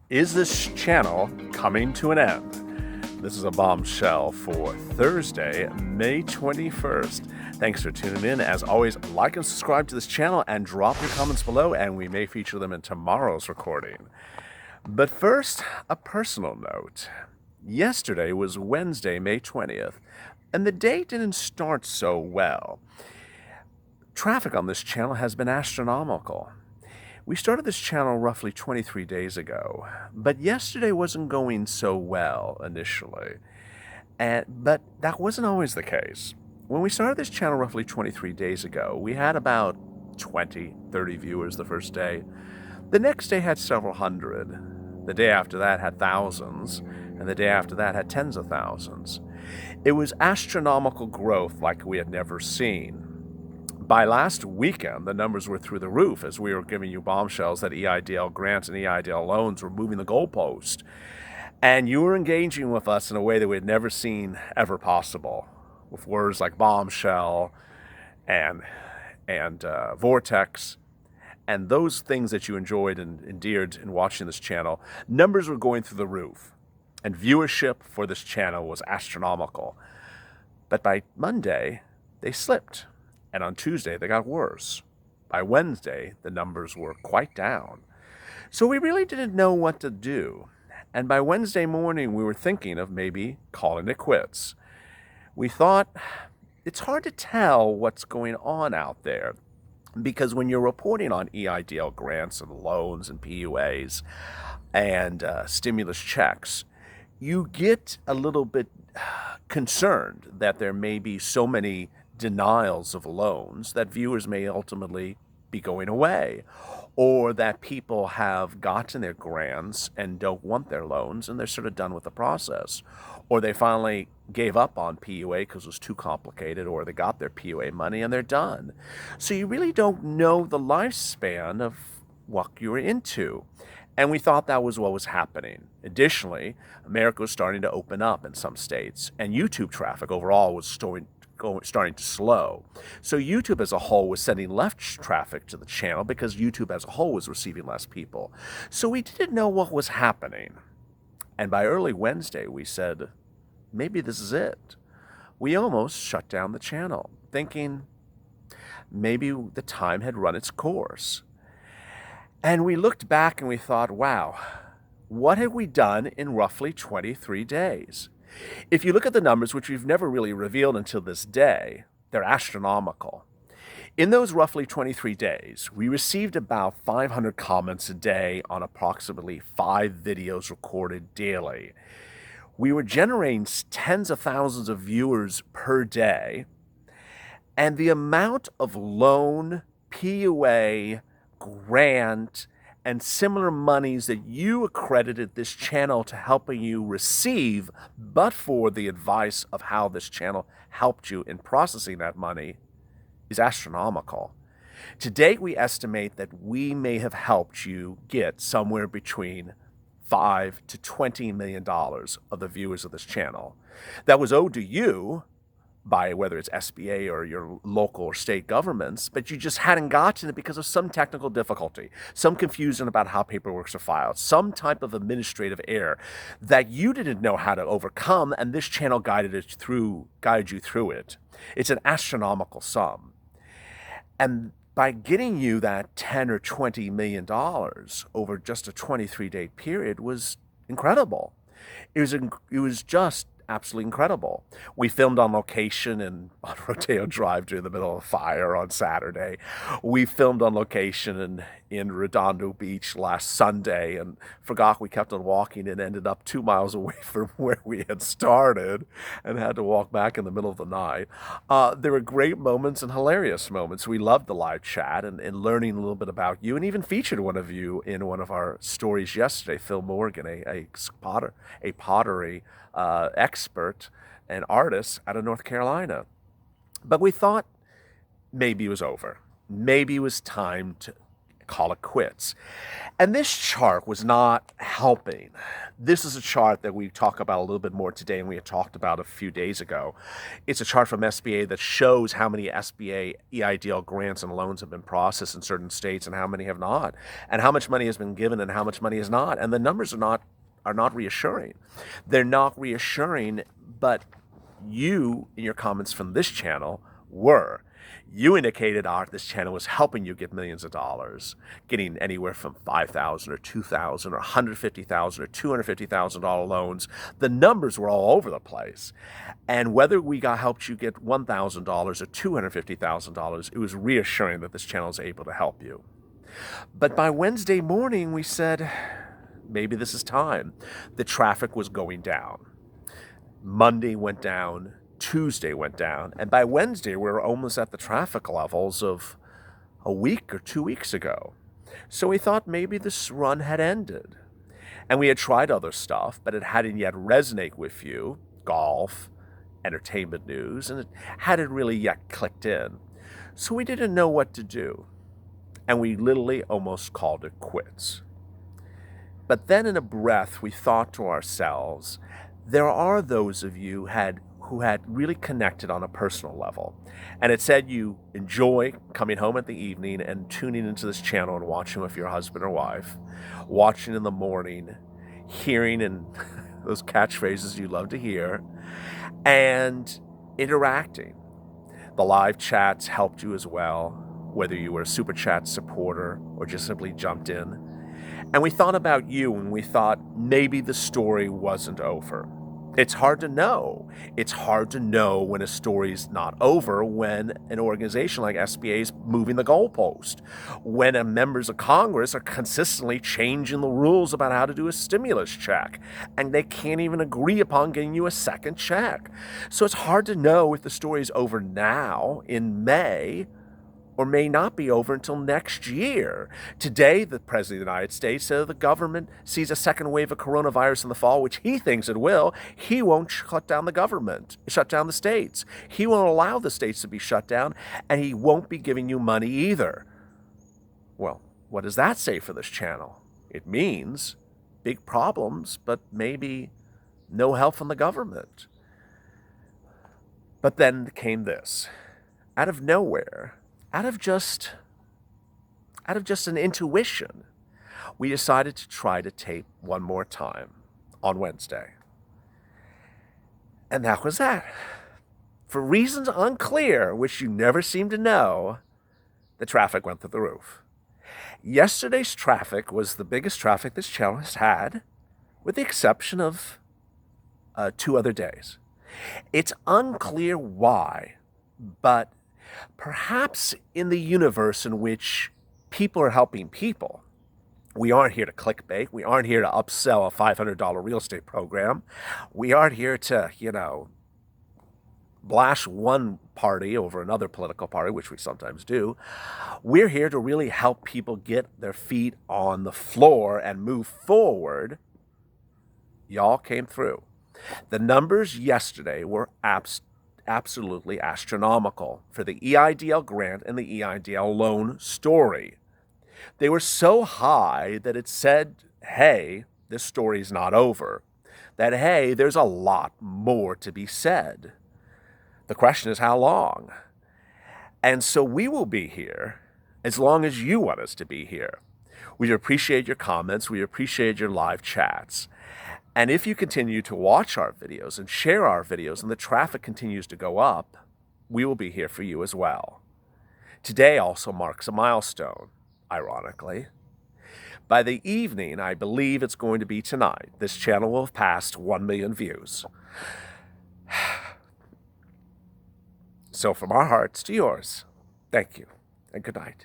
Is this channel coming to an end? This is a bombshell for Thursday, May 21st. Thanks for tuning in. As always, like and subscribe to this channel and drop your comments below, and we may feature them in tomorrow's recording. But first, a personal note. Yesterday was Wednesday, May 20th, and the day didn't start so well. Traffic on this channel has been astronomical. We started this channel roughly 23 days ago, but yesterday wasn't going so well initially. But that wasn't always the case. When we started this channel roughly 23 days ago, we had about 20, 30 viewers the first day. The next day had several hundred. The day after that had thousands, and the day after that had tens of thousands. It was astronomical growth like we had never seen. By last weekend, the numbers were through the roof as we were giving you bombshells that EIDL grants and EIDL loans were moving the goalpost. And you were engaging with us in a way that we had never seen ever possible, with words like bombshell and vortex, and those things that you enjoyed and endeared in watching this channel. Numbers were going through the roof, and viewership for this channel was astronomical. But by Monday, they slipped. And on Tuesday, they got worse. By Wednesday, the numbers were quite down. So we really didn't know what to do. And by Wednesday morning, we were thinking of maybe calling it quits. We thought, it's hard to tell what's going on out there, because when you're reporting on EIDL grants and loans and PUAs and stimulus checks, you get a little bit concerned that there may be so many denials of loans that viewers may ultimately be going away, or that people have gotten their grants and don't want their loans and they're sort of done with the process, or they finally gave up on PUA because it was too complicated, or they got their PUA money and they're done. So you really don't know the lifespan of what you're into. And we thought that was what was happening. Additionally, America was starting to open up in some states, and YouTube traffic overall was starting to slow. So YouTube as a whole was sending less traffic to the channel because YouTube as a whole was receiving less people. So we didn't know what was happening. And by early Wednesday, we said, maybe this is it. We almost shut down the channel, thinking maybe the time had run its course. And we looked back and we thought, wow, what have we done in roughly 23 days? If you look at the numbers, which we've never really revealed until this day, they're astronomical. In those roughly 23 days, we received about 500 comments a day on approximately 5 videos recorded daily. We were generating tens of thousands of viewers per day, and the amount of loan, PUA, grant, and similar monies that you accredited this channel to helping you receive, but for the advice of how this channel helped you in processing that money, is astronomical. To date, we estimate that we may have helped you get somewhere between $5 to $20 million of the viewers of this channel. That was owed to you by whether it's SBA or your local or state governments, but you just hadn't gotten it because of some technical difficulty, some confusion about how paperwork are filed, some type of administrative error that you didn't know how to overcome, and this channel guided you through it. It's an astronomical sum. And by getting you that $10 or $20 million over just a 23-day period was incredible. It was just absolutely incredible. We filmed on location on Rodeo Drive during the middle of a fire on Saturday. We filmed on location in Redondo Beach last Sunday and forgot we kept on walking and ended up 2 miles away from where we had started and had to walk back in the middle of the night. There were great moments and hilarious moments. We loved the live chat and learning a little bit about you, and even featured one of you in one of our stories yesterday, Phil Morgan, a pottery expert and artist out of North Carolina. But we thought maybe it was over. Maybe it was time to call it quits. And this chart was not helping. This is a chart that we talk about a little bit more today, and we had talked about a few days ago. It's a chart from SBA that shows how many SBA EIDL grants and loans have been processed in certain states and how many have not, and how much money has been given and how much money is not. And the numbers are not reassuring. They're not reassuring, but you, in your comments from this channel, were. You indicated, this channel was helping you get millions of dollars, getting anywhere from $5,000 or $2,000 or $150,000 or $250,000 loans. The numbers were all over the place. And whether we helped you get $1,000 or $250,000, it was reassuring that this channel is able to help you. But by Wednesday morning, we said, maybe this is time. The traffic was going down. Monday went down. Tuesday went down, and by Wednesday we were almost at the traffic levels of a week or 2 weeks ago. So we thought maybe this run had ended. And we had tried other stuff, but it hadn't yet resonated with you, golf, entertainment news, and it hadn't really yet clicked in. So we didn't know what to do, and we literally almost called it quits. But then in a breath, we thought to ourselves, there are those of you who had really connected on a personal level. And it said you enjoy coming home at the evening and tuning into this channel and watching with your husband or wife, watching in the morning, hearing and those catchphrases you love to hear, and interacting. The live chats helped you as well, whether you were a Super Chat supporter or just simply jumped in. And we thought about you, and we thought maybe the story wasn't over. It's hard to know. It's hard to know when a story's not over when an organization like SBA is moving the goalpost, when members of Congress are consistently changing the rules about how to do a stimulus check, and they can't even agree upon getting you a second check. So it's hard to know if the story's over now in May or may not be over until next year. Today, the President of the United States said the government sees a second wave of coronavirus in the fall, which he thinks it will. He won't shut down the government, shut down the states. He won't allow the states to be shut down, and he won't be giving you money either. Well, what does that say for this channel? It means big problems, but maybe no help from the government. But then came this. Out of nowhere, out of just an intuition, we decided to try to tape one more time on Wednesday. And that was that. For reasons unclear, which you never seem to know, the traffic went through the roof. Yesterday's traffic was the biggest traffic this channel has had, with the exception of 2 other days. It's unclear why, but perhaps in the universe in which people are helping people. We aren't here to clickbait. We aren't here to upsell a $500 real estate program. We aren't here to, blash one party over another political party, which we sometimes do. We're here to really help people get their feet on the floor and move forward. Y'all came through. The numbers yesterday were absolutely astronomical for the EIDL grant and the EIDL loan story. They were so high that it said, hey, this story's not over. That, hey, there's a lot more to be said. The question is how long? And so we will be here as long as you want us to be here. We appreciate your comments. We appreciate your live chats. And if you continue to watch our videos and share our videos and the traffic continues to go up, we will be here for you as well. Today also marks a milestone, ironically. By the evening, I believe it's going to be tonight, this channel will have passed 1 million views. So from our hearts to yours, thank you and good night.